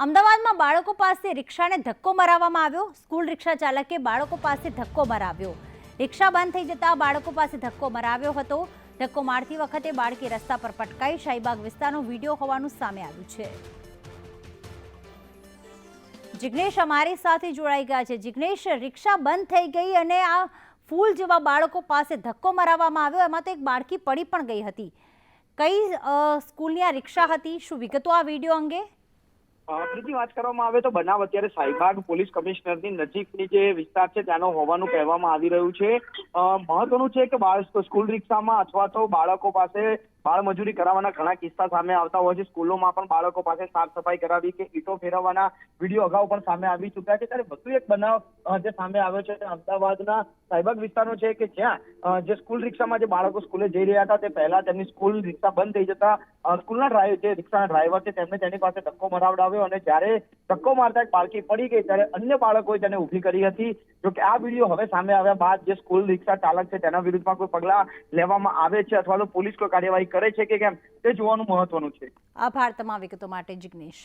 અમદાવાદમાં બાળકો પાસે રિક્ષાને ધક્કો મરાવવામાં આવ્યો। સ્કૂલ રિક્ષા ચાલકે બાળકો પાસે ધક્કો મરાવ્યો। રિક્ષા બંધ થઈ જતા બાળકો પાસે ધક્કો મરાવ્યો હતો। ધક્કો મારતી વખતે બાળકી રસ્તા પર પટકાઈ। શાહીબાગ વિસ્તારનો વિડીયો હોવાનું સામે આવ્યું છે। જિગ્નેશ અમારી સાથે જોડાઈ ગયા છે। જિગ્નેશ, રિક્ષા બંધ થઈ ગઈ અને આ ફૂલ જેવા બાળકો પાસે ધક્કો મરાવવામાં આવ્યો। એમાં તો એક બાળકી પડી પણ ગઈ હતી। કઈ સ્કૂલની આ રિક્ષા હતી? શું વિગતો આ વિડીયો અંગે? પ્રીતિ, વાત કરવામાં આવે તો બનાવ અત્યારે શાહીબાગ પોલીસ કમિશનરની નજીકની જે વિસ્તાર છે ત્યાંનો હોવાનું કહેવામાં આવી રહ્યું છે। મહત્વનું છે કે સ્કૂલ રિક્ષામાં અથવા તો બાળકો પાસે બાળમજૂરી કરાવવાના ઘણા કિસ્સા સામે આવતા હોય છે। સ્કૂલોમાં પણ બાળકો પાસે સાફ સફાઈ કરાવી કે ઈંટો ફેરવવાના વિડીયો અગાઉ પણ સામે આવી ચૂક્યા છે। ત્યારે વધુ એક બનાવ જે સામે આવ્યો છે તે અમદાવાદના શાહીબાગ વિસ્તારનો છે કે જ્યાં જે સ્કૂલ રિક્ષામાં જે બાળકો સ્કૂલે જઈ રહ્યા હતા તે પહેલા તેમની સ્કૂલ રિક્ષા બંધ થઈ જતા સ્કૂલના જે રિક્ષાના ડ્રાઈવર છે તેમને તેની પાસે ધક્કો મરાવડાવ્યો અને જ્યારે ધક્કો મારતા એક બાળકી પડી ગઈ ત્યારે અન્ય બાળકોએ તેને ઊભી કરી હતી। જોકે આ વિડીયો હવે સામે આવ્યા બાદ જે સ્કૂલ રિક્ષા ચાલક છે તેના વિરુદ્ધમાં કોઈ પગલાં લેવામાં આવે છે અથવા તો પોલીસ કોઈ કાર્યવાહી કરે છે કે કેમ તે જોવાનું મહત્વનું છે। આભાર તમામ વિગતો માટે, જિગ્નેશ।